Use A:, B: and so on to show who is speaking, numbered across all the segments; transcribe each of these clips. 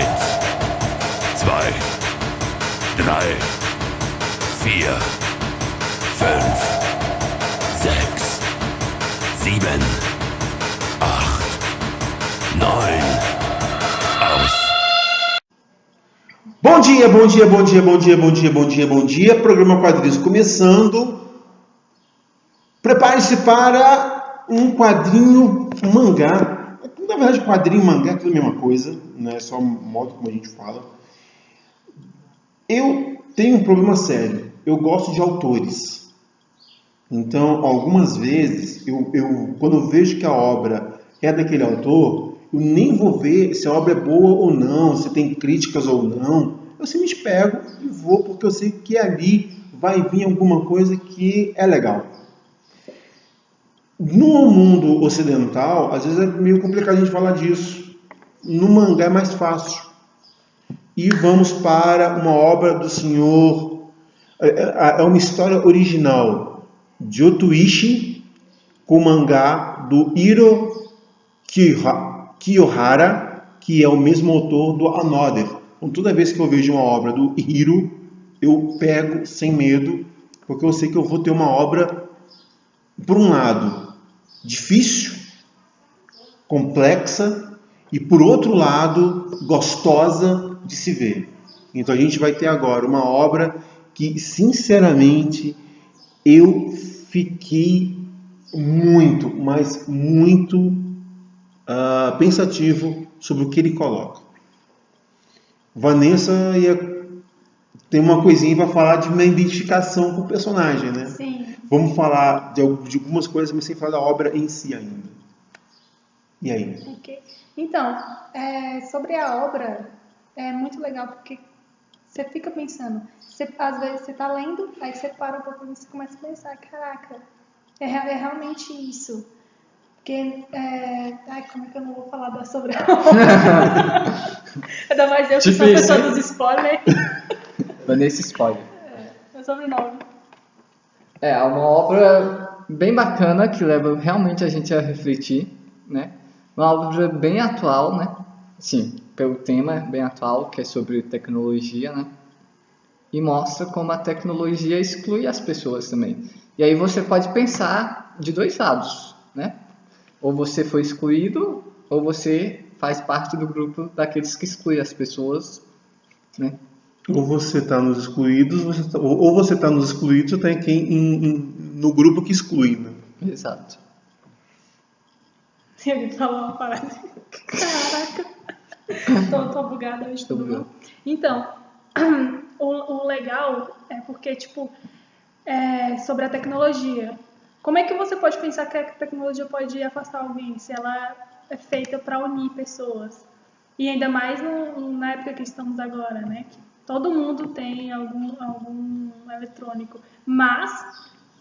A: Eins, zwei, drei, vier, fünf, sechs, sieben, acht, neun. Aus.
B: Bom dia, bom dia, bom dia, bom dia, bom dia, bom dia, bom dia. Programa Quadrinhos começando. Prepare-se para um quadrinho, um mangá. Na verdade, quadrinho e mangá é tudo a mesma coisa, não é só o modo como a gente fala. Eu tenho um problema sério. Eu gosto de autores. Então, algumas vezes, quando eu vejo que a obra é daquele autor, eu nem vou ver se a obra é boa ou não, se tem críticas ou não. Eu simplesmente pego e vou, porque eu sei que ali vai vir alguma coisa que é legal. No mundo ocidental, às vezes é meio complicado a gente falar disso. No mangá é mais fácil. E vamos para uma obra do senhor... É uma história original de Otoishi, com o mangá do Hiro Kiyohara, que é o mesmo autor do Another. Então, toda vez que eu vejo uma obra do Hiro, eu pego sem medo, porque eu sei que eu vou ter uma obra, por um lado, difícil, complexa, e por outro lado, gostosa de se ver. Então a gente vai ter agora uma obra que, sinceramente, eu fiquei muito, mas muito pensativo sobre o que ele coloca. Vanessa tem uma coisinha para falar de uma identificação com o personagem, né?
C: Sim.
B: Vamos falar de algumas coisas, mas sem falar da obra em si ainda. E aí?
C: Okay. Então, sobre a obra, é muito legal porque você fica pensando, às vezes você está lendo, aí você para um pouco e você começa a pensar, caraca, é realmente isso. Porque, como é que eu não vou falar sobre a obra? Ainda mais eu que sou a pessoa dos spoilers.
D: Nesse spoiler.
C: Meu sobrenome.
D: É uma obra bem bacana que leva realmente a gente a refletir, né? Uma obra bem atual, né? Sim, pelo tema bem atual, que é sobre tecnologia, né? E mostra como a tecnologia exclui as pessoas também. E aí você pode pensar de dois lados, né? Ou você foi excluído, ou você faz parte do grupo daqueles que excluem as pessoas, né?
B: Ou você está nos excluídos, ou você está nos excluídos, ou está no grupo que exclui, né?
D: Exato.
C: Ele falou uma parada. Caraca. Tô bugada hoje, tudo bom? Então, o legal é porque, sobre a tecnologia. Como é que você pode pensar que a tecnologia pode afastar alguém se ela é feita para unir pessoas? E ainda mais na época que estamos agora, né? Que todo mundo tem algum eletrônico, mas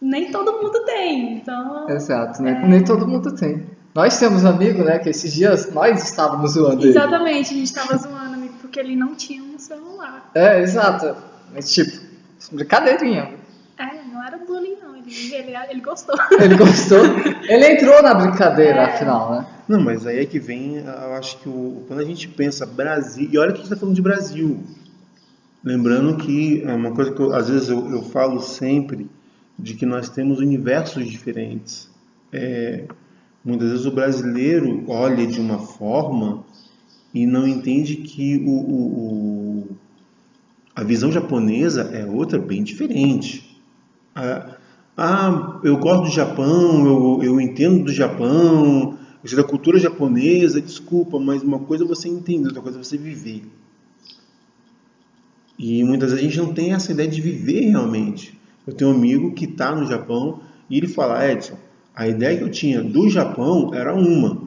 C: nem todo mundo tem, então...
D: Exato, né? Nem todo mundo tem. Nós temos um amigo, né, que esses dias nós estávamos zoando ele.
C: Exatamente, a gente estava zoando, amigo, porque ele não tinha um celular.
D: Exato. Mas, brincadeirinha.
C: Não era bullying, não. Ele gostou.
D: Ele gostou. Ele entrou na brincadeira, afinal, né?
B: Não, mas aí é que vem, eu acho que quando a gente pensa Brasil, e olha que a gente está falando de Brasil, lembrando que é uma coisa que às vezes eu falo sempre, de que nós temos universos diferentes. Muitas vezes o brasileiro olha de uma forma e não entende que a visão japonesa é outra bem diferente. Eu gosto do Japão, eu entendo do Japão, eu sei da cultura japonesa, desculpa, mas uma coisa é você entender, outra coisa é você viver. E muitas vezes a gente não tem essa ideia de viver realmente. Eu tenho um amigo que está no Japão e ele fala, Edson, a ideia que eu tinha do Japão era uma.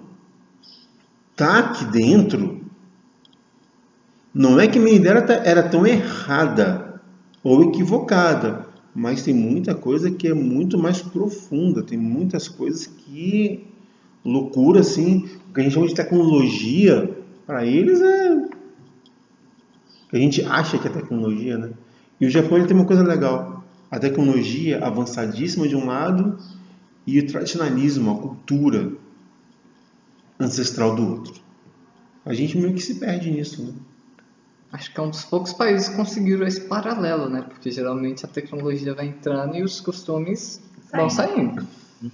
B: Tá aqui dentro, não é que minha ideia era tão errada ou equivocada, mas tem muita coisa que é muito mais profunda, tem muitas coisas que... loucura, assim, o que a gente chama de tecnologia, para eles é... a gente acha que é tecnologia, né? E o Japão ele tem uma coisa legal. A tecnologia avançadíssima de um lado e o tradicionalismo, a cultura ancestral do outro. A gente meio que se perde nisso, né?
D: Acho que é um dos poucos países que conseguiram esse paralelo, né? Porque geralmente a tecnologia vai entrando e os costumes vão saindo.
B: No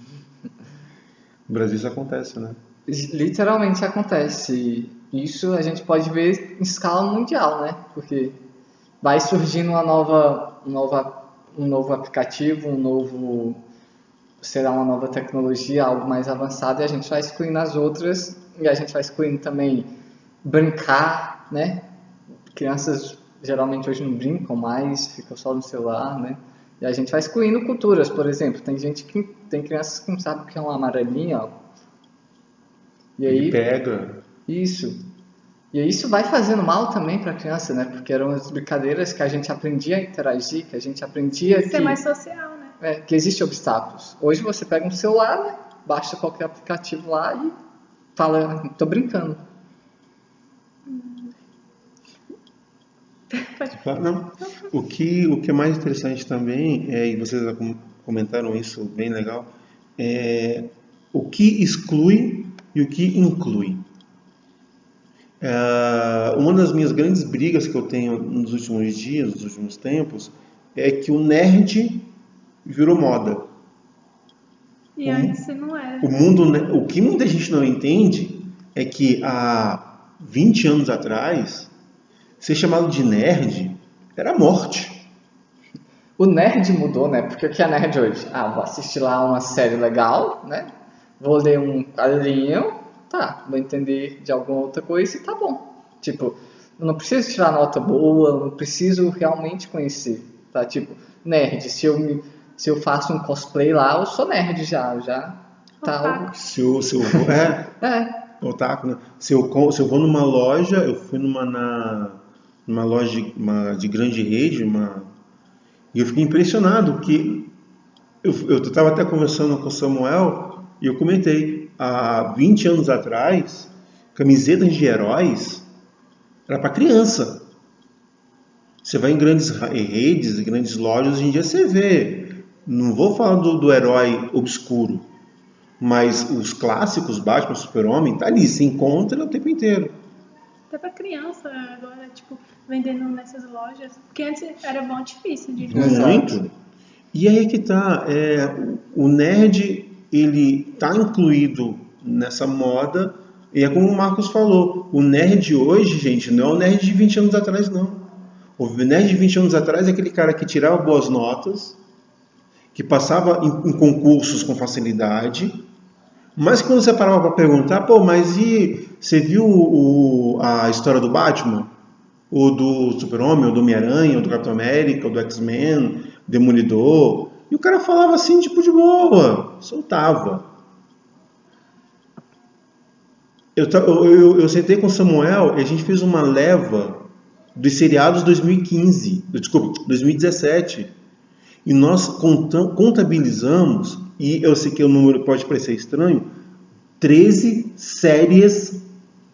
B: Brasil isso acontece, né?
D: Literalmente acontece. Isso a gente pode ver em escala mundial, né? Porque vai surgindo um novo aplicativo, será uma nova tecnologia, algo mais avançado, e a gente vai excluindo as outras, e a gente vai excluindo também brincar, né? Crianças geralmente hoje não brincam mais, ficam só no celular, né? E a gente vai excluindo culturas, por exemplo. Tem crianças que não sabem o que é uma amarelinha, ó. E aí
B: Pega.
D: isso. E aí isso vai fazendo mal também para a criança, né? Porque eram as brincadeiras que a gente aprendia a interagir, que a gente aprendia
C: Ser mais social, né?
D: que existem obstáculos. Hoje você pega um celular, né? Baixa qualquer aplicativo lá e fala, tô brincando.
B: Não. O que é mais interessante também, e vocês comentaram isso bem legal, é o que exclui e o que inclui. Uma das minhas grandes brigas que eu tenho nos últimos dias, nos últimos tempos, é que o nerd virou moda.
C: E antes não era.
B: O que muita gente não entende é que há 20 anos atrás, ser chamado de nerd era morte.
D: O nerd mudou, né? Porque o que é nerd hoje? Vou assistir lá uma série legal, né? Vou ler um quadrinho, tá, vou entender de alguma outra coisa e tá bom. Tipo, eu não preciso tirar nota boa, eu não preciso realmente conhecer, tá? Tipo, nerd, se eu faço um cosplay lá, eu sou nerd já tá.
B: Se eu vou, otaku, né? Se eu vou numa loja, eu fui numa loja de grande rede, e eu fiquei impressionado que eu estava até conversando com o Samuel e eu comentei, há 20 anos atrás, camisetas de heróis era para criança. Você vai em grandes redes, em grandes lojas, hoje em dia você vê, não vou falar do herói obscuro, mas os clássicos, Batman, Super-Homem, tá ali, se encontra o tempo inteiro.
C: Até pra criança agora, tipo, vendendo nessas lojas. Porque antes era bom difícil de
B: Muito. E aí que tá, o nerd, ele tá incluído nessa moda, e é como o Marcos falou, o nerd hoje, gente, não é o nerd de 20 anos atrás, não. O nerd de 20 anos atrás é aquele cara que tirava boas notas, que passava em concursos com facilidade, mas quando você parava para perguntar, mas você viu a história do Batman? Ou do Super-Homem, ou do Homem-Aranha, ou do Capitão América, ou do X-Men, Demolidor? E o cara falava assim, tipo, de boa, soltava. Eu sentei com o Samuel e a gente fez uma leva dos seriados 2017. E nós contabilizamos, e eu sei que o número pode parecer estranho, 13 séries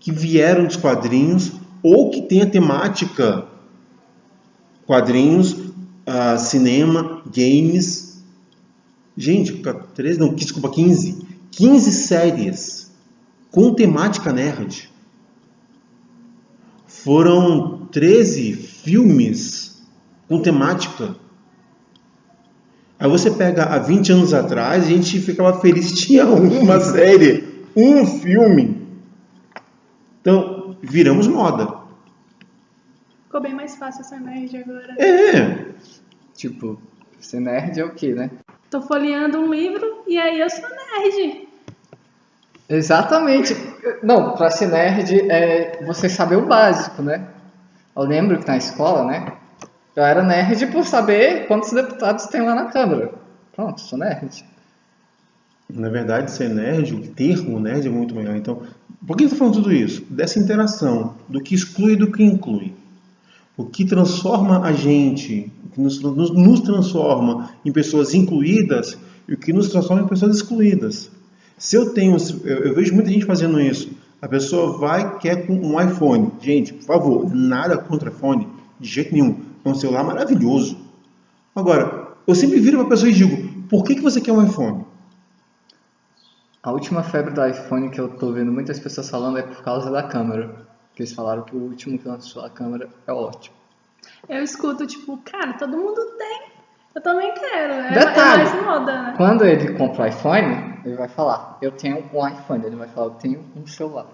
B: que vieram dos quadrinhos ou que tem a temática quadrinhos, cinema, games. Gente, 15. 15 séries com temática nerd. Foram 13 filmes com temática. Aí você pega há 20 anos atrás, a gente ficava feliz, tinha uma série, um filme. Então, viramos moda.
C: Ficou bem mais fácil ser nerd agora.
D: Tipo, ser nerd é o quê, né?
C: Tô folheando um livro e aí eu sou nerd.
D: Exatamente. Não, pra ser nerd é você saber o básico, né? Eu lembro que na escola, né? Eu era nerd por saber quantos deputados tem lá na Câmara. Pronto, sou nerd.
B: Na verdade, ser nerd, o termo nerd é muito melhor. Então, por que eu estou falando tudo isso? Dessa interação, do que exclui e do que inclui. O que transforma a gente, o que nos transforma em pessoas incluídas e o que nos transforma em pessoas excluídas. Eu vejo muita gente fazendo isso. A pessoa quer com um iPhone. Gente, por favor, nada contra iPhone, de jeito nenhum. É um celular maravilhoso. Agora, eu sempre viro para a pessoa e digo, por que você quer um iPhone?
D: A última febre do iPhone que eu tô vendo muitas pessoas falando é por causa da câmera. Porque eles falaram que o último que lançou a câmera é ótimo.
C: Eu escuto, tipo, cara, todo mundo tem. Eu também quero. É
D: Detalhe,
C: mais moda, né?
D: quando ele compra o iPhone, ele vai falar, eu tenho um iPhone. Ele vai falar, eu tenho um celular.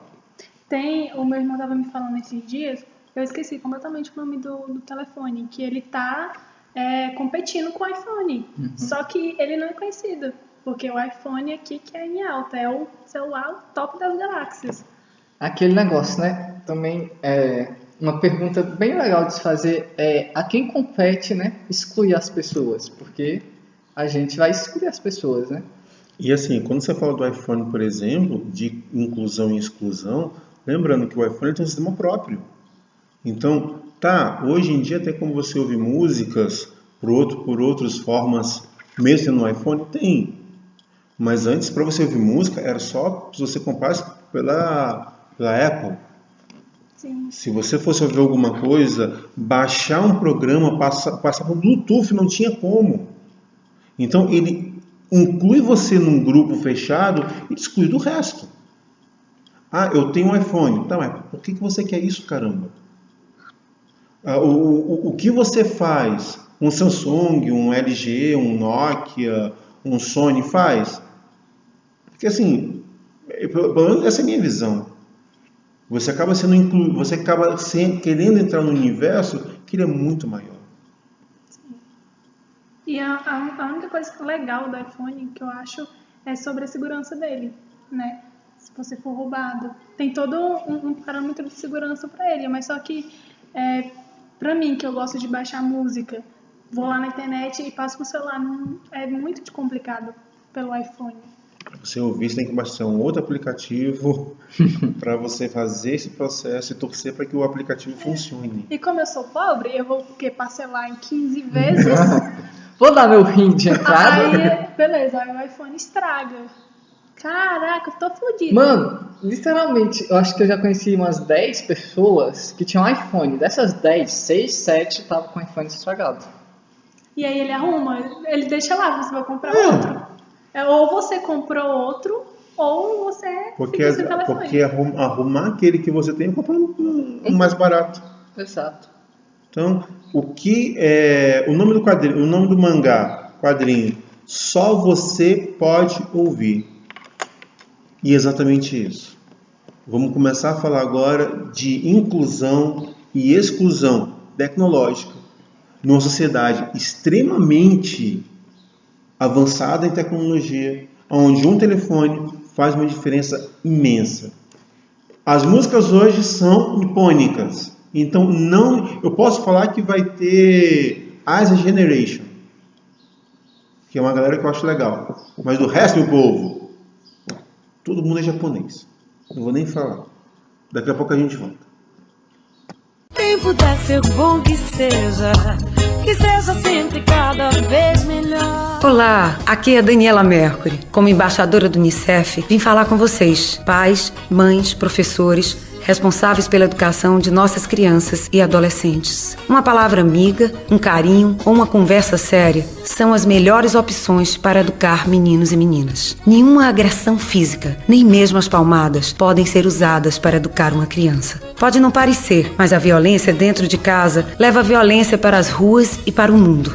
C: O meu irmão tava me falando esses dias, eu esqueci completamente o nome do telefone, que ele tá competindo com o iPhone. Só que ele não é conhecido, porque o iPhone aqui que é em alta, é o celular top das galáxias.
D: Aquele negócio, né? Também uma pergunta bem legal de se fazer é a quem compete, né? Excluir as pessoas, porque a gente vai excluir as pessoas, né?
B: E assim, quando você fala do iPhone, por exemplo, de inclusão e exclusão, lembrando que o iPhone tem um sistema próprio. Então, hoje em dia tem como você ouvir músicas por outras formas, mesmo tendo no iPhone? Tem. Mas antes, para você ouvir música, era só se você comprasse pela Apple.
C: Sim.
B: Se você fosse ouvir alguma coisa, baixar um programa, passar por Bluetooth, não tinha como. Então, ele inclui você num grupo fechado e exclui do resto. Eu tenho um iPhone. Tá, mas por que você quer isso, caramba? O que você faz? Um Samsung, um LG, um Nokia, um Sony faz? Porque assim, pelo menos essa é a minha visão. Você acaba sendo incluído, você acaba querendo entrar no universo que ele é muito maior.
C: Sim. E a única coisa legal do iPhone que eu acho é sobre a segurança dele, né? Se você for roubado, tem todo um parâmetro de segurança para ele, mas só que para mim, que eu gosto de baixar música, vou lá na internet e passo pro celular, é muito complicado pelo iPhone.
B: Você ouvir, você tem que baixar um outro aplicativo para você fazer esse processo e torcer para que o aplicativo funcione.
C: E como eu sou pobre, eu vou parcelar em 15 vezes.
D: Vou dar meu rim de entrada.
C: Aí, beleza, aí o iPhone estraga. Caraca, eu tô fodida.
D: Mano, literalmente, eu acho que eu já conheci umas 10 pessoas que tinham iPhone. Dessas 10, 6, 7 estavam com o iPhone estragado.
C: E aí ele arruma, ele deixa lá, você vai comprar outro. Ou você comprou outro, ou você fica sem telefone.
B: Porque arrumar aquele que você tem é comprar um mais barato.
D: Exato.
B: Então, o nome do quadrinho, o nome do mangá, quadrinho, só você pode ouvir. E é exatamente isso. Vamos começar a falar agora de inclusão e exclusão tecnológica numa sociedade extremamente avançada em tecnologia, onde um telefone faz uma diferença imensa. As músicas hoje são nipônicas, então eu posso falar que vai ter As a Generation, que é uma galera que eu acho legal, mas do resto do povo, todo mundo é japonês. Não vou nem falar. Daqui a pouco a gente volta.
E: Tempo deve ser bom que seja sempre cada vez melhor.
F: Olá, aqui é a Daniela Mercury. Como embaixadora do Unicef, vim falar com vocês, pais, mães, professores, responsáveis pela educação de nossas crianças e adolescentes. Uma palavra amiga, um carinho ou uma conversa séria são as melhores opções para educar meninos e meninas. Nenhuma agressão física, nem mesmo as palmadas, podem ser usadas para educar uma criança. Pode não parecer, mas a violência dentro de casa leva a violência para as ruas e para o mundo.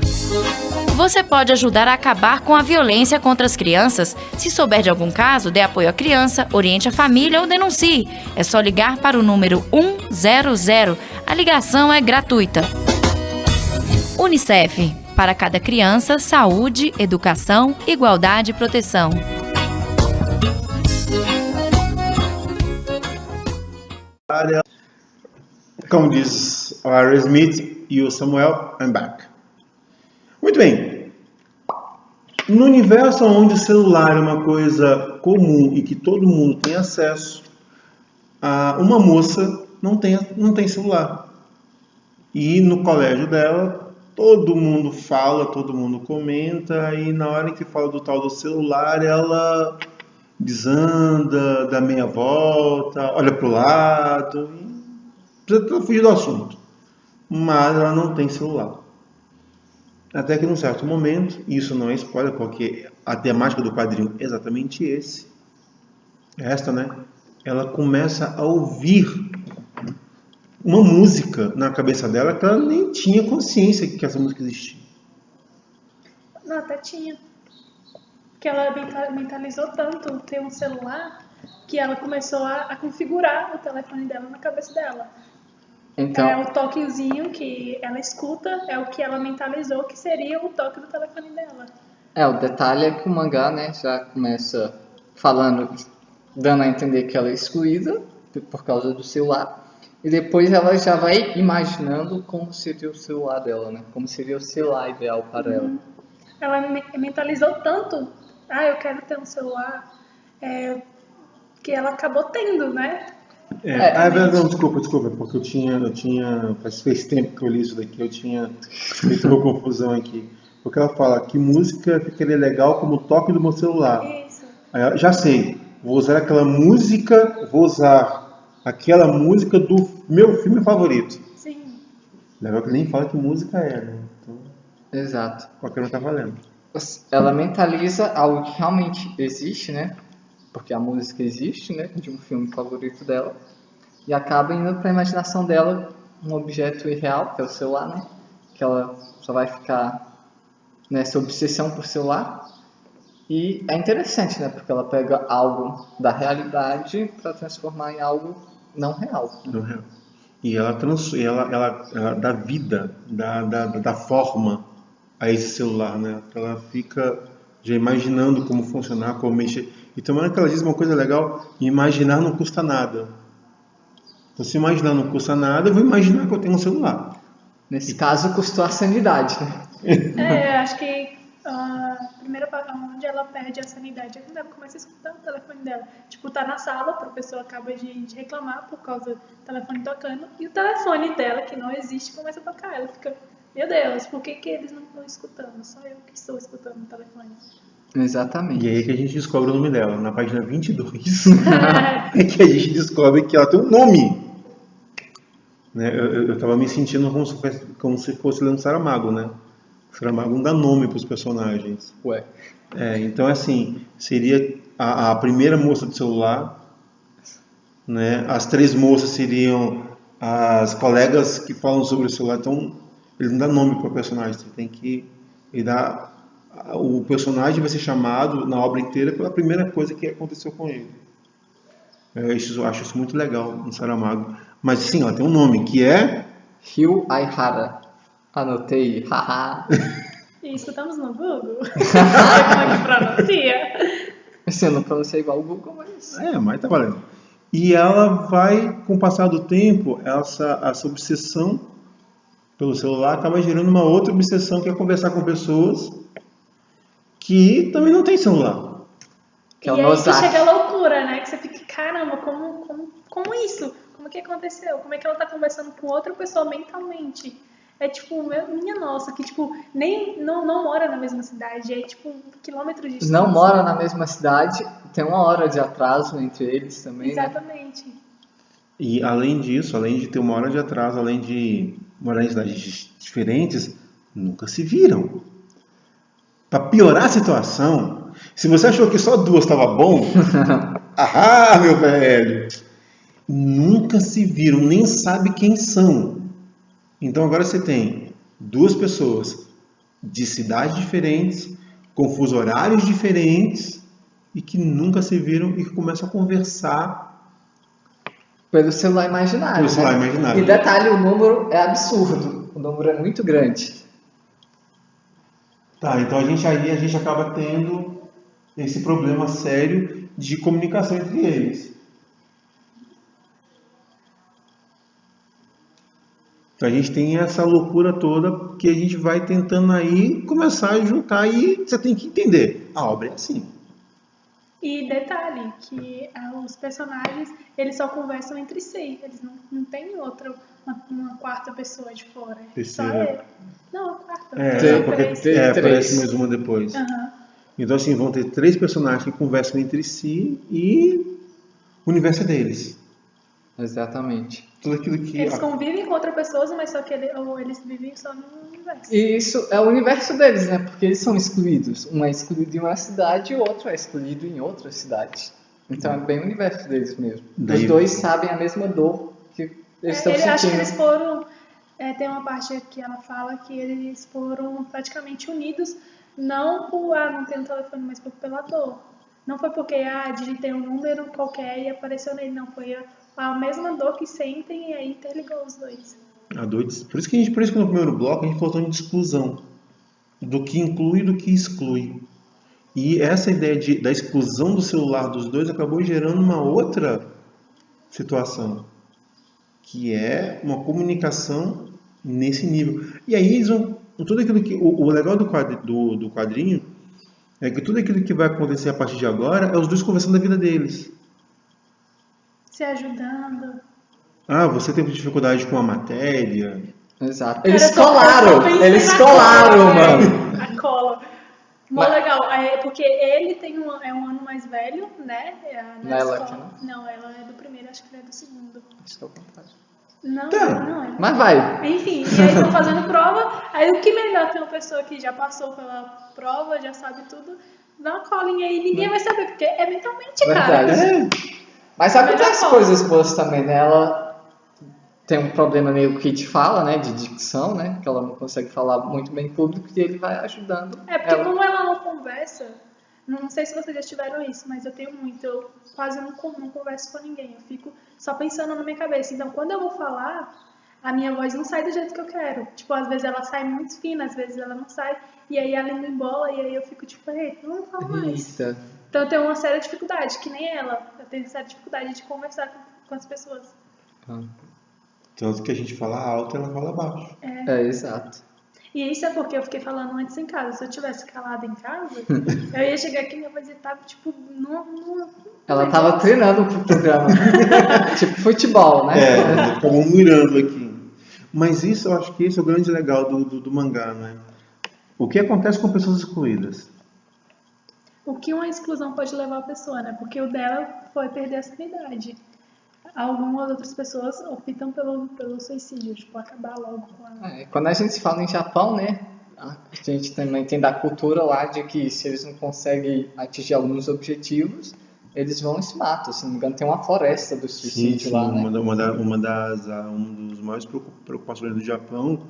G: Você pode ajudar a acabar com a violência contra as crianças. Se souber de algum caso, dê apoio à criança, oriente a família ou denuncie. É só ligar para o número 100. A ligação é gratuita. Unicef. Para cada criança, saúde, educação, igualdade e proteção.
B: Como diz o Aerosmith e o Samuel, I'm back. Muito bem. No universo onde o celular é uma coisa comum e que todo mundo tem acesso, uma moça não tem celular. E no colégio dela, todo mundo fala, todo mundo comenta, e na hora que fala do tal do celular, ela desanda, dá meia volta, olha para o lado, precisa fugir do assunto. Mas ela não tem celular. Até que num certo momento, isso não é spoiler, porque a temática do quadrinho é exatamente essa, né? Ela começa a ouvir uma música na cabeça dela que ela nem tinha consciência que essa música existia.
C: Não, até tinha. Que ela mentalizou tanto ter um celular que ela começou a configurar o telefone dela na cabeça dela.
D: Então,
C: É o toquezinho que ela escuta, é o que ela mentalizou que seria o toque do telefone dela.
D: o detalhe é que o mangá, né, já começa falando, dando a entender que ela é excluída por causa do celular. E depois ela já vai imaginando como seria o celular dela, né? Como seria o celular ideal para ela.
C: Ela mentalizou tanto, eu quero ter um celular, que ela acabou tendo, né?
B: Não, desculpa, porque eu tinha, faz tempo que eu li isso daqui, eu tinha feito uma confusão aqui. Porque ela fala que música ficaria legal como o toque do meu celular.
C: Isso.
B: Aí já sei, vou usar aquela música do meu filme favorito.
C: Sim.
B: Legal que nem fala que música é, né? Então,
D: Exato.
B: qualquer um tá valendo.
D: Ela mentaliza algo que realmente existe, né? Porque a música existe, né? De um filme favorito dela. E acaba indo para a imaginação dela um objeto irreal, que é o celular, né? Que ela só vai ficar nessa obsessão por celular. E é interessante, né? Porque ela pega algo da realidade para transformar em algo não real.
B: Não é. E ela dá vida, dá forma a esse celular, né? Ela fica já imaginando como funcionar, como mexer. E tomara que ela diz uma coisa legal: imaginar não custa nada. Então, se imaginar não custa nada, eu vou imaginar que eu tenho um celular.
D: Nesse caso, custou a sanidade, né?
C: Acho que a primeira parte onde ela perde a sanidade é quando ela começa a escutar o telefone dela. Tipo, tá na sala, a professora acaba de reclamar por causa do telefone tocando, e o telefone dela, que não existe, começa a tocar. Ela fica, meu Deus, por que eles não estão escutando? Só eu que estou escutando o telefone.
D: Exatamente.
B: E aí que a gente descobre o nome dela, na página 22. É que a gente descobre que ela tem um nome. Né? Eu tava me sentindo como se fosse lendo Saramago, né? Saramago não dá nome para os personagens.
D: Ué.
B: Então, assim, seria a primeira moça do celular, né? As 3 moças seriam as colegas que falam sobre o celular. Então, ele não dá nome para o personagem. Você tem que o personagem vai ser chamado na obra inteira pela primeira coisa que aconteceu com ele. Eu acho isso muito legal no Saramago. Mas sim, ela tem um nome que é
D: Ryu Aihara. Anotei, haha.
C: E escutamos no Google. Como é que pronuncia?
D: Eu não pronunciei igual o Google, mas...
B: mas tá valendo. E ela vai, com o passar do tempo, essa obsessão pelo celular acaba gerando uma outra obsessão, que é conversar com pessoas que também não tem celular.
D: Que é o
C: e aí que
D: Nozaki.
C: chega a loucura, né? Que você fica, caramba, como isso? Como que aconteceu? Como é que ela tá conversando com outra pessoa mentalmente? É tipo, minha nossa, que tipo, não mora na mesma cidade, é tipo 1 quilômetro de distância.
D: Não mora na mesma cidade, tem 1 hora de atraso entre eles também, né?
C: Exatamente.
B: E além disso, além de ter 1 hora de atraso, além de morar em cidades diferentes, nunca se viram. Para piorar a situação, se você achou que só 2 estava bom, meu velho, nunca se viram, nem sabe quem são. Então agora você tem 2 pessoas de cidades diferentes, com fuso horários diferentes, e que nunca se viram e que começam a conversar
D: Pelo celular imaginário.
B: pelo celular
D: né?
B: imaginário.
D: E detalhe, o número é absurdo. O número é muito grande.
B: Tá, então a gente acaba tendo esse problema sério de comunicação entre eles. Então a gente tem essa loucura toda que a gente vai tentando aí começar a juntar, e você tem que entender, a obra é assim.
C: E detalhe, que os personagens, eles só conversam entre si, eles não tem uma quarta pessoa de fora.
B: Terceira.
C: Só ele. Não, a quarta.
B: Porque
D: Tem
B: aparece
D: três.
B: mais uma depois.
C: Aham.
B: Então assim, vão ter 3 personagens que conversam entre si e o universo é deles.
D: Exatamente.
B: Tudo aquilo que...
C: Eles convivem com outras pessoas, mas só que eles vivem só no universo.
D: E isso é o universo deles, né? Porque eles são excluídos. Um é excluído em uma cidade e o outro é excluído em outra cidade. Então é bem o universo deles mesmo.
B: Daí-
D: Os 2 sabem a mesma dor que eles estão
C: Acho que eles
D: sentindo.
C: foram. Tem uma parte que ela fala que eles foram praticamente unidos, não por não ter um telefone, mas pela dor. Não foi porque digitei um número qualquer e apareceu nele, não. Foi a mesma dor que sentem e aí interligou os dois.
B: Por isso que no primeiro bloco a gente falou tanto de exclusão. Do que inclui e do que exclui. E essa ideia da exclusão do celular dos dois acabou gerando uma outra situação, que é uma comunicação nesse nível. E aí eles vão, tudo aquilo que o legal do quadrinho é que tudo aquilo que vai acontecer a partir de agora é os dois conversando da vida deles.
C: Se ajudando.
B: Você teve dificuldade com a matéria.
D: Exato.
C: Eu só
D: Eles
C: pensei na
D: colaram,
C: cola,
D: mano.
C: A cola. Mó
D: Mas-
C: legal. Porque ele tem um ano mais velho, né?
D: Não é ela
C: escola.
D: que não?
C: Não, ela é do primeiro, acho que ele é do segundo.
D: Acho que é o contrário.
C: Não,
B: Tá.
C: não.
D: Mas vai.
C: Enfim, e aí estão fazendo prova. Aí o que melhor que uma pessoa que já passou pela prova, já sabe tudo, dá uma colinha aí, ninguém vai saber, porque é mentalmente, cara.
D: Verdade. Mas sabe que tem as
C: Melhor
D: coisas boas também, né? Ela tem um problema meio que de fala, né? De dicção, né? Que ela não consegue falar muito bem em público e ele vai ajudando.
C: É porque
D: ela.
C: como ela não conversa, não sei se vocês já tiveram isso, mas eu tenho muito, eu quase não converso com ninguém, eu fico só pensando na minha cabeça. Então quando eu vou falar, a minha voz não sai do jeito que eu quero. Tipo, às vezes ela sai muito fina, às vezes ela não sai, e aí a língua embola, e aí eu fico tipo, não falo mais.
D: Eita.
C: Então eu tenho uma séria dificuldade, que nem ela, eu tenho séria dificuldade de conversar com as pessoas.
B: Tanto que a gente fala alto, ela fala baixo.
D: É, exato.
C: E isso é porque eu fiquei falando antes em casa. Se eu tivesse calada em casa, eu ia chegar aqui e minha voz tava, tipo,
D: Ela tava treinando pro programa. Tipo futebol, né?
B: Ficamos mirando aqui. Mas isso, eu acho que esse é o grande legal do mangá, né? O que acontece com pessoas excluídas?
C: O que uma exclusão pode levar a pessoa, né? Porque o dela foi perder a sanidade. Algumas outras pessoas optam pelo suicídio, tipo, acabar logo com a...
D: Quando a gente fala em Japão, né? A gente também tem da cultura lá de que se eles não conseguem atingir alguns objetivos, eles vão e se matam. Se não me engano, tem uma floresta do suicídio lá, né?
B: Um dos maiores preocupações do Japão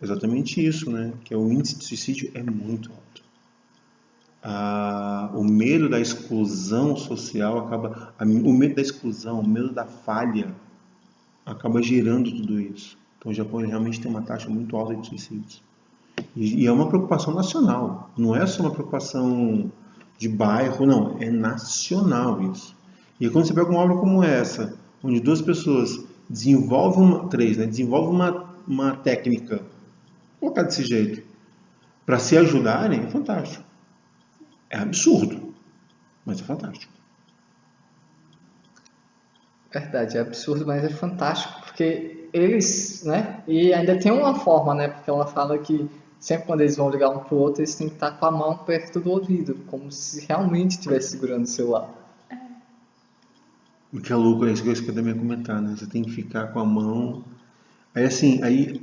B: é exatamente isso, né? Que o índice de suicídio é muito alto. O medo da exclusão social o medo da exclusão, o medo da falha acaba gerando tudo isso. Então o Japão realmente tem uma taxa muito alta de suicídios. E é uma preocupação nacional, não é só uma preocupação de bairro, não, é nacional isso. E quando você pega uma obra como essa, onde duas pessoas desenvolvem uma técnica, vou colocar desse jeito, para se ajudarem, é fantástico. É absurdo, mas é fantástico.
D: Verdade, é absurdo, mas é fantástico, porque eles, né? E ainda tem uma forma, né? Porque ela fala que sempre quando eles vão ligar um pro outro, eles têm que estar com a mão perto do ouvido, como se realmente estivesse segurando o celular.
B: O que é louco, é isso que eu também ia comentar, né? Você tem que ficar com a mão... Aí assim,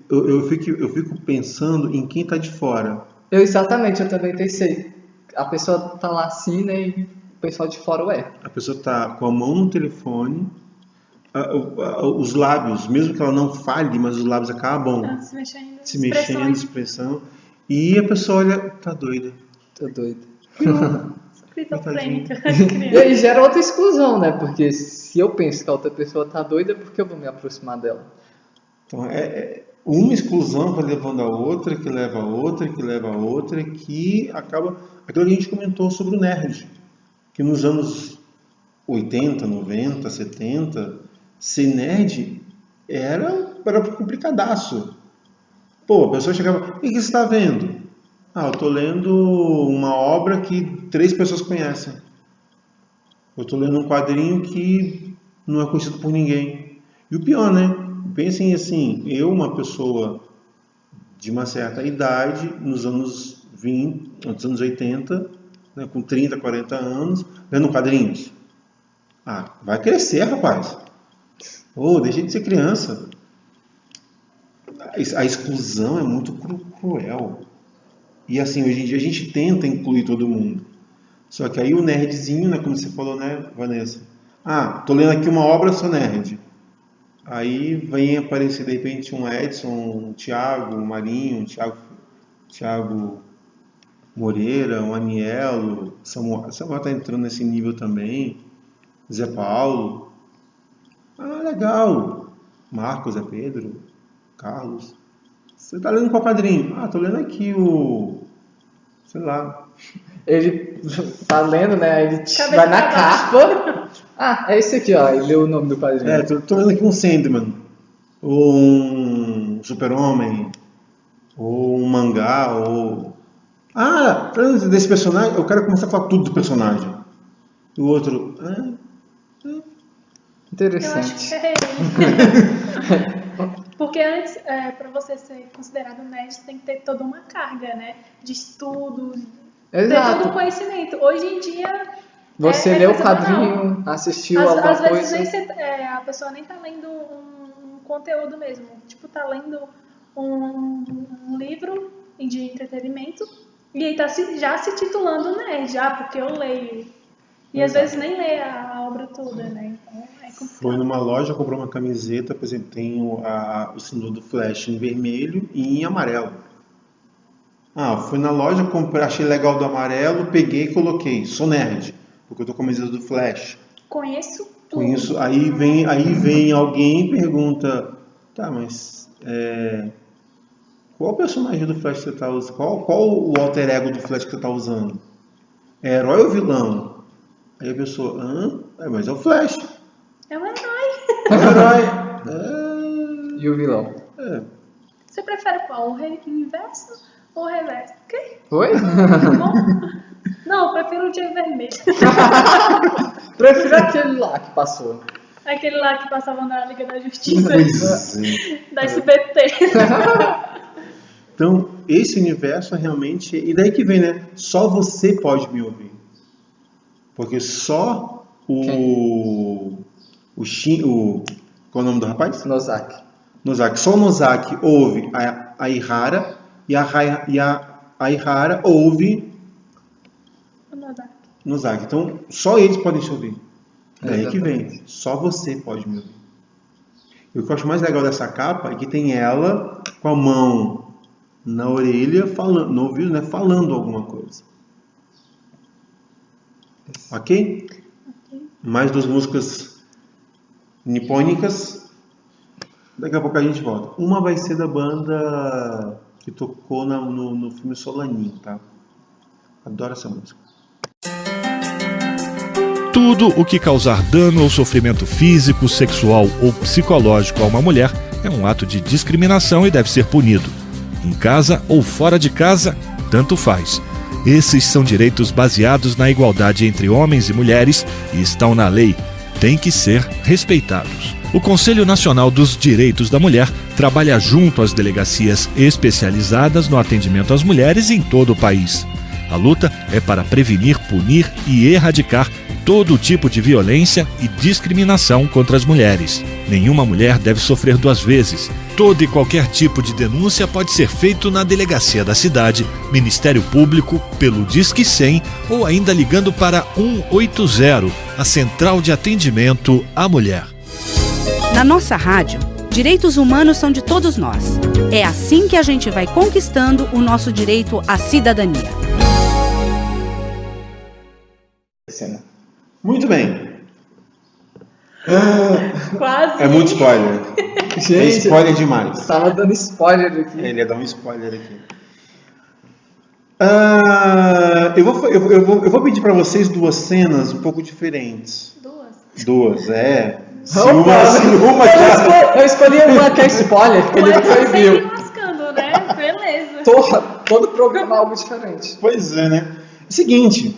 B: eu fico pensando em quem está de fora.
D: Exatamente, eu também pensei. A pessoa tá lá assim, né? E o pessoal de fora, ué.
B: A pessoa está com a mão no telefone, os lábios, mesmo que ela não fale, mas os lábios acabam
C: se mexendo,
B: expressão, e a pessoa olha, tá doida.
D: Tô doido.
C: Esquizofrênica.
D: E aí gera outra exclusão, né? Porque se eu penso que a outra pessoa tá doida, por que eu vou me aproximar dela?
B: Então, uma exclusão vai levando a outra, que leva a outra, que leva a outra, que acaba... Aquilo que a gente comentou sobre o nerd, que nos anos 80, 90, 70, ser nerd era complicadaço. Pô, a pessoa chegava, o que você está vendo? Eu estou lendo uma obra que 3 pessoas conhecem. Eu estou lendo um quadrinho que não é conhecido por ninguém. E o pior, né? Pensem assim, eu, uma pessoa de uma certa idade, nos anos 20, nos anos 80, né, com 30, 40 anos, lendo quadrinhos. Vai crescer, rapaz. Deixa de ser criança. A exclusão é muito cruel. E assim, hoje em dia a gente tenta incluir todo mundo. Só que aí o nerdzinho, né, como você falou, né, Vanessa? Tô lendo aqui uma obra, sou nerd. Aí vem aparecer de repente um Edson, um Thiago, um Marinho, um Thiago Moreira, um Anielo, Samuel tá entrando nesse nível também, Zé Paulo. Ah, legal. Marcos, Zé Pedro, Carlos. Você tá lendo qual quadrinho? Ah, tô lendo aqui sei lá.
D: Ele tá lendo, né? Ele
C: Cabeça
D: vai na
C: pra baixo.
D: capa. Ah, é esse aqui, ó. Ele leu o nome do quadrinho.
B: Tô lendo aqui um Sandman, ou um Super-Homem, ou um mangá, ou... Ah, falando desse personagem, eu quero começar a falar tudo do personagem. E o outro...
C: Eu acho
D: Interessante.
C: que é ele. Porque antes, para você ser considerado nerd, tem que ter toda uma carga, né? De estudo, ter todo
D: Exato.
C: um conhecimento. Hoje em dia...
D: Você leu o quadrinho, assistiu alguma
C: Às vezes
D: coisa.
C: nem a pessoa nem tá lendo um conteúdo mesmo. Tipo, tá lendo um livro de entretenimento e aí tá já se titulando nerd, porque eu leio. E às vezes nem lê a obra toda, né? Então é complicado.
B: Foi numa loja, comprou uma camiseta, por exemplo, tem o símbolo do Flash em vermelho e em amarelo. Ah, fui na loja, comprei, achei legal do amarelo, peguei e coloquei. Sou nerd, porque eu tô com a camiseta do Flash.
C: Conheço tudo.
B: Com isso, aí vem alguém e pergunta, tá, mas qual personagem do Flash você tá usando? Qual o alter ego do Flash que você tá usando? É herói ou vilão? Aí a pessoa, mas é o Flash.
C: É um herói.
B: É o herói.
D: E o vilão?
C: Você prefere qual? O inverso ou o reverso? Ok?
D: Foi?
C: Bom. Não, eu prefiro o dia vermelho.
D: Prefiro aquele lá que passou.
C: Aquele lá que passava na Liga da Justiça.
B: Pois é.
C: Da SBT.
B: Então, esse universo realmente... E daí que vem, né? Só você pode me ouvir. Porque só qual é o nome do rapaz?
D: Nozaki.
B: Nozaki. Só o Nozaki ouve a Ihara e a Ihara ouve Nozaki. Então, só eles podem se ouvir. Daí que vem. Só você pode me ouvir. E o que eu acho mais legal dessa capa é que tem ela com a mão na orelha, falando, no ouvido, né? Falando alguma coisa. Ok? Mais duas músicas nipônicas. Daqui a pouco a gente volta. Uma vai ser da banda que tocou no filme Solanin, tá? Adoro essa música.
H: Tudo o que causar dano ou sofrimento físico, sexual ou psicológico a uma mulher é um ato de discriminação e deve ser punido. Em casa ou fora de casa, tanto faz. Esses são direitos baseados na igualdade entre homens e mulheres e estão na lei. Têm que ser respeitados. O Conselho Nacional dos Direitos da Mulher trabalha junto às delegacias especializadas no atendimento às mulheres em todo o país. A luta é para prevenir, punir e erradicar todo tipo de violência e discriminação contra as mulheres. Nenhuma mulher deve sofrer duas vezes. Todo e qualquer tipo de denúncia pode ser feito na delegacia da cidade, Ministério Público, pelo Disque 100 ou ainda ligando para 180, a Central de Atendimento à Mulher.
I: Na nossa rádio, direitos humanos são de todos nós. É assim que a gente vai conquistando o nosso direito à cidadania.
B: Muito bem.
C: Quase.
B: É muito spoiler.
D: Gente,
B: É spoiler demais.
D: Tava dando spoiler aqui.
B: Ele ia dar um spoiler aqui. Eu vou pedir para vocês duas cenas um pouco diferentes. Duas, Se uma já...
D: Eu escolhi uma que é spoiler, que ele
C: Mas você
D: proibiu.
C: se lascando, né? Beleza.
D: Todo programa é algo diferente.
B: Pois é, né? Seguinte,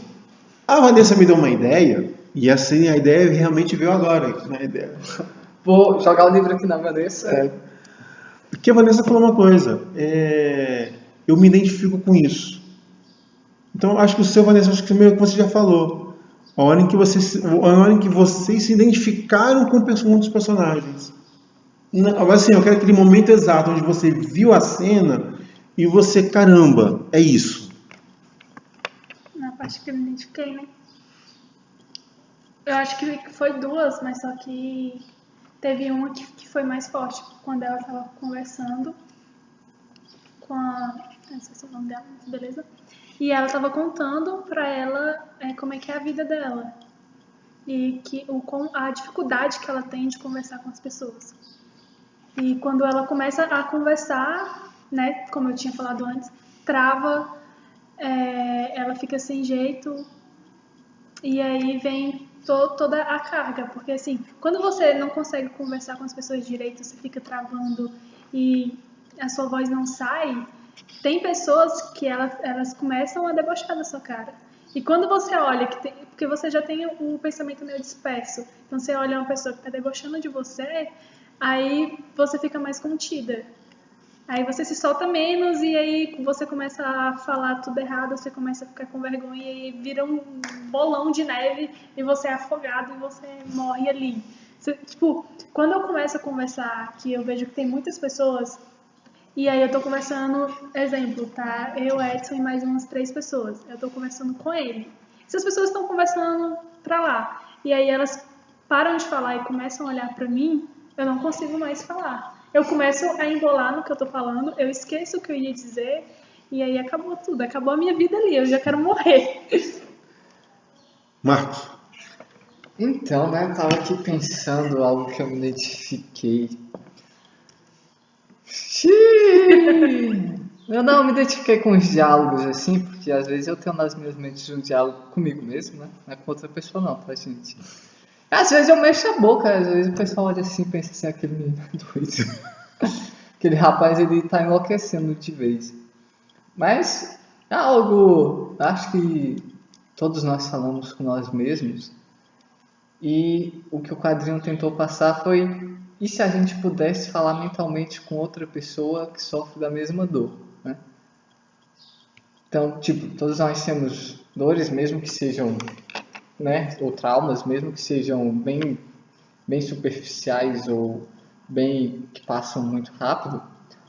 B: a Vanessa me deu uma ideia, e assim a ideia realmente veio agora. Né?
D: Vou jogar o livro aqui na Vanessa.
B: Porque a Vanessa falou uma coisa, eu me identifico com isso. Então, acho que o seu, Vanessa, acho que meio que você já falou. A hora em que vocês se identificaram com um dos personagens. Mas assim, eu quero aquele momento exato onde você viu a cena e você, caramba, é isso.
C: Na parte que eu me identifiquei, né? Eu acho que foi duas, mas só que teve uma que foi mais forte, quando ela estava conversando com a... não sei se é o nome dela, mas beleza. E ela estava contando pra ela como é que é a vida dela. E a dificuldade que ela tem de conversar com as pessoas. E quando ela começa a conversar, né, como eu tinha falado antes, trava, ela fica sem jeito, e aí vem toda a carga. Porque assim, quando você não consegue conversar com as pessoas direito, você fica travando e a sua voz não sai, tem pessoas que elas começam a debochar da sua cara. E quando você olha, porque você já tem um pensamento meio disperso, então você olha uma pessoa que está debochando de você, aí você fica mais contida. Aí você se solta menos e aí você começa a falar tudo errado, você começa a ficar com vergonha e vira um bolão de neve e você é afogado e você morre ali. Tipo, quando eu começo a conversar, que eu vejo que tem muitas pessoas, e aí eu tô conversando, exemplo, tá? Eu, Edson e mais umas 3 pessoas. Eu tô conversando com ele. Se as pessoas estão conversando pra lá, e aí elas param de falar e começam a olhar pra mim, eu não consigo mais falar. Eu começo a embolar no que eu tô falando, eu esqueço o que eu ia dizer, e aí acabou tudo. Acabou a minha vida ali, eu já quero morrer.
B: Marcos.
D: Então, né, eu tava aqui pensando algo que eu me identifiquei. Eu não me identifiquei com os diálogos assim, porque às vezes eu tenho nas minhas mentes um diálogo comigo mesmo, né? Não é com outra pessoa não, tá, gente? Às vezes eu mexo a boca, às vezes o pessoal olha assim e pensa assim, aquele menino é doido. Aquele rapaz, ele tá enlouquecendo de vez. Mas é algo, acho que todos nós falamos com nós mesmos. E o que o quadrinho tentou passar foi: e se a gente pudesse falar mentalmente com outra pessoa que sofre da mesma dor, né? Então, tipo, todos nós temos dores, mesmo que sejam, né, ou traumas, mesmo que sejam bem superficiais ou bem que passam muito rápido,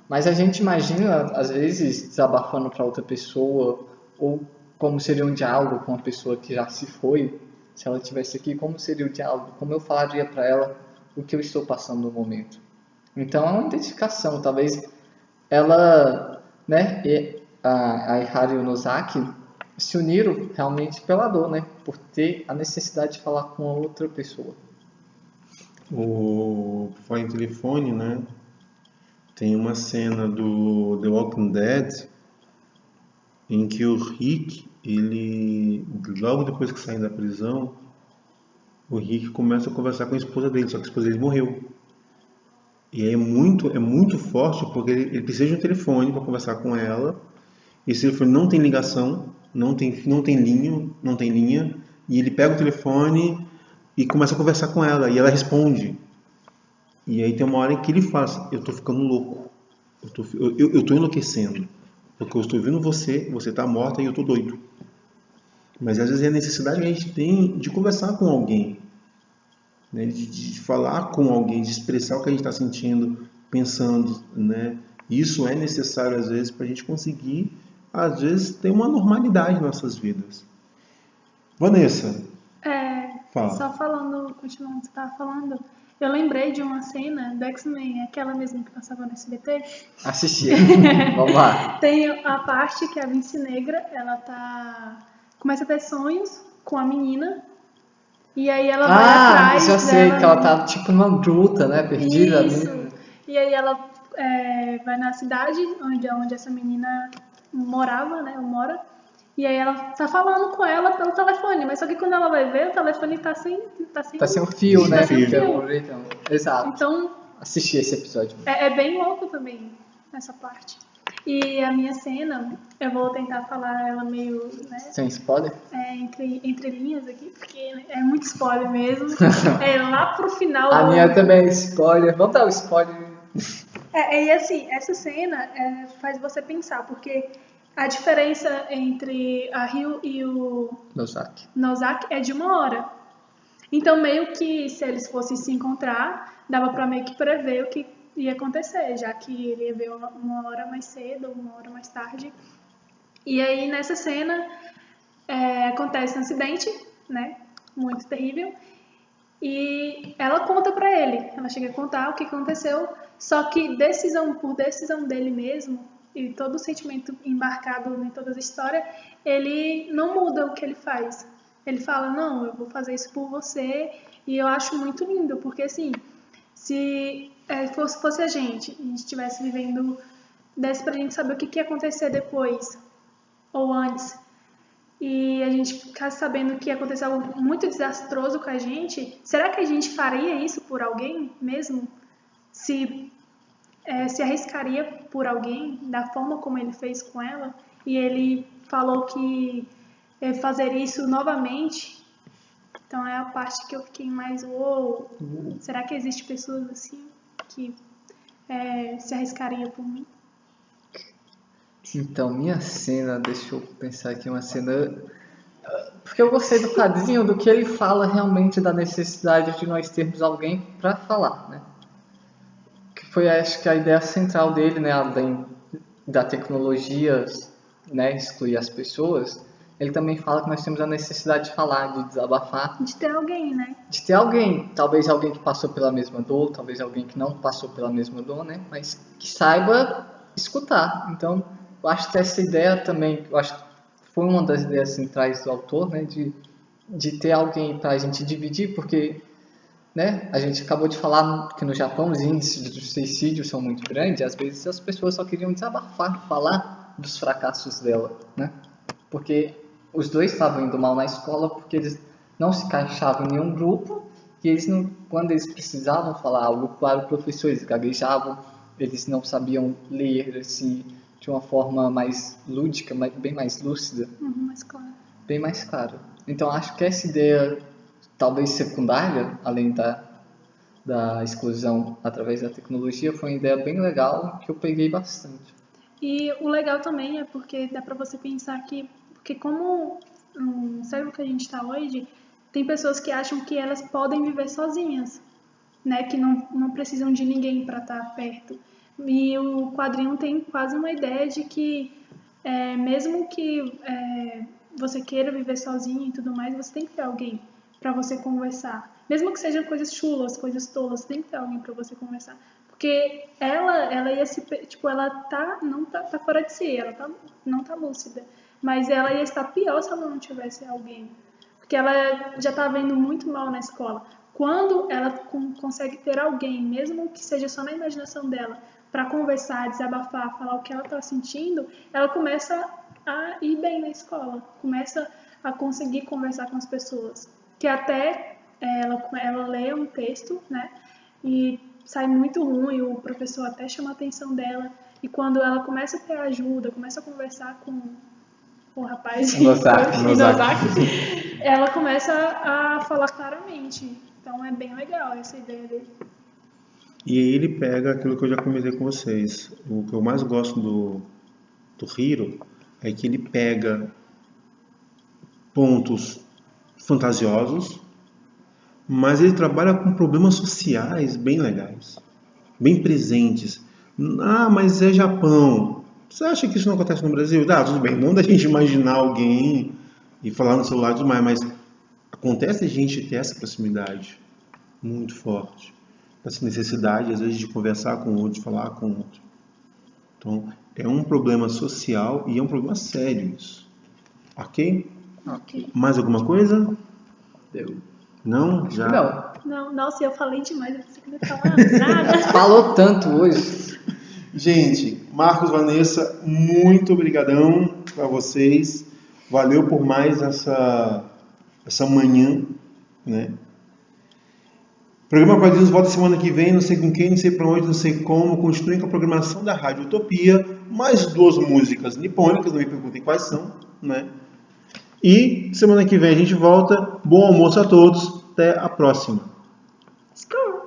D: mas a gente imagina, às vezes, desabafando para outra pessoa, ou como seria um diálogo com uma pessoa que já se foi, se ela estivesse aqui, como seria o diálogo, como eu falaria para ela o que eu estou passando no momento. Então é uma identificação, talvez ela, né, e a Ihara e o Nozaki se uniram realmente pela dor, né, por ter a necessidade de falar com a outra pessoa.
B: O Falar em Telefone, né, tem uma cena do The Walking Dead em que o Rick, ele, logo depois que sai da prisão, o Rick começa a conversar com a esposa dele, só que a esposa dele morreu. E é muito forte, porque ele precisa de um telefone para conversar com ela. Esse telefone não tem ligação, não tem linha, e ele pega o telefone e começa a conversar com ela, e ela responde. E aí tem uma hora em que ele fala assim: eu tô ficando louco, eu tô enlouquecendo, porque eu estou vendo você tá morta e eu tô doido. Mas às vezes é a necessidade que a gente tem de conversar com alguém, né? De falar com alguém, de expressar o que a gente está sentindo, pensando, né? Isso é necessário às vezes para a gente conseguir, às vezes, ter uma normalidade em nossas vidas. Vanessa, fala.
C: Só falando, continuando o que você estava falando, eu lembrei de uma cena do X-Men, aquela mesmo que passava no SBT.
D: Assisti. Vamos lá.
C: Tem a parte que a Vince Negra, ela começa a ter sonhos com a menina, e aí ela vai atrás
D: já sei,
C: dela,
D: que ela tá tipo numa gruta, né, perdida.
C: Isso. E aí ela vai na cidade onde essa menina morava, né, ou mora, e aí ela tá falando com ela pelo telefone, mas só que quando ela vai ver, o telefone tá sem
D: o fio, né?
C: Tá sem fio.
D: Exato.
C: Então,
D: assisti esse episódio.
C: É bem louco também, essa parte. E a minha cena, eu vou tentar falar ela meio, né?
D: Sem spoiler?
C: Entre linhas aqui, porque é muito spoiler mesmo. É lá pro final.
D: A minha também é spoiler. Vamos dar o spoiler.
C: E assim, essa cena faz você pensar, porque a diferença entre a Ryu e o Nozaki é de 1 hora. Então, meio que se eles fossem se encontrar, dava pra meio que prever o que ia acontecer, já que ele ia ver 1 hora mais cedo, 1 hora mais tarde. E aí, nessa cena, acontece um acidente, né, muito terrível, E ela conta pra ele, ela chega a contar o que aconteceu, só que por decisão dele mesmo, e todo o sentimento embarcado em toda a história, ele não muda o que ele faz. Ele fala, não, eu vou fazer isso por você, e eu acho muito lindo, porque assim, se fosse a gente estivesse vivendo, desse pra gente saber o que ia acontecer depois, ou antes, e a gente ficasse sabendo que ia acontecer algo muito desastroso com a gente, será que a gente faria isso por alguém mesmo? Se arriscaria por alguém da forma como ele fez com ela? E ele falou que ia fazer isso novamente. Então é a parte que eu fiquei mais, uou, será que existe pessoas assim que se arriscariam por mim?
D: Então, minha cena, deixa eu pensar aqui uma cena... Porque eu gostei do quadrinho, do que ele fala realmente da necessidade de nós termos alguém para falar, né? Que foi, acho que, a ideia central dele, né? Além da tecnologia, né, excluir as pessoas, ele também fala que nós temos a necessidade de falar, de desabafar.
C: De ter alguém, né?
D: De ter alguém, talvez alguém que passou pela mesma dor, talvez alguém que não passou pela mesma dor, né? Mas que saiba escutar. Então, eu acho que essa ideia também, eu acho que foi uma das ideias centrais do autor, né, de ter alguém para a gente dividir, porque, né, a gente acabou de falar que no Japão os índices de suicídio são muito grandes, às vezes as pessoas só queriam desabafar, falar dos fracassos dela, né, porque os dois estavam indo mal na escola porque eles não se encaixavam em nenhum grupo e eles não, quando eles precisavam falar algo para o professor, eles gaguejavam, eles não sabiam ler, assim, de uma forma mais lúdica, bem mais lúcida.
C: Mais claro.
D: Bem mais claro. Então, acho que essa ideia, talvez secundária, além da exclusão através da tecnologia, foi uma ideia bem legal que eu peguei bastante.
C: E o legal também é porque dá pra você pensar que, porque como no século que a gente está hoje, tem pessoas que acham que elas podem viver sozinhas, né? Que não precisam de ninguém para estar perto. E o quadrinho tem quase uma ideia de que, mesmo que você queira viver sozinho e tudo mais, você tem que ter alguém para você conversar. Mesmo que sejam coisas chulas, coisas tolas, você tem que ter alguém para você conversar. Porque ela ia se... Tipo, ela não tá fora de si, ela não tá lúcida. Mas ela ia estar pior se ela não tivesse alguém. Porque ela já tá vendo muito mal na escola. Quando ela consegue ter alguém, mesmo que seja só na imaginação dela, para conversar, desabafar, falar o que ela está sentindo, ela começa a ir bem na escola, começa a conseguir conversar com as pessoas. Que até ela lê um texto, né, e sai muito ruim, o professor até chama a atenção dela, e quando ela começa a ter ajuda, começa a conversar com o rapaz, ela começa a falar claramente. Então é bem legal essa ideia dele.
B: E aí ele pega aquilo que eu já comentei com vocês. O que eu mais gosto do Hiro é que ele pega pontos fantasiosos, mas ele trabalha com problemas sociais bem legais, bem presentes. Ah, mas é Japão. Você acha que isso não acontece no Brasil? Tudo bem, não da gente imaginar alguém e falar no celular e tudo mais, mas acontece a gente ter essa proximidade muito forte. Essa necessidade, às vezes, de conversar com o outro, de falar com o outro. Então, é um problema social e é um problema sério isso. Ok?
C: Ok.
B: Mais alguma coisa?
D: Deu.
B: Não? Já?
C: Não, nossa, eu falei demais, eu pensei que não ia falar nada.
D: Falou tanto hoje.
B: Gente, Marcos, Vanessa, muito obrigadão para vocês. Valeu por mais essa manhã, né? O programa Quadrinhos volta semana que vem, não sei com quem, não sei para onde, não sei como. Continuem com a programação da Rádio Utopia, mais 2 músicas nipônicas, não me perguntem quais são, né? E semana que vem a gente volta. Bom almoço a todos, até a próxima.
C: School.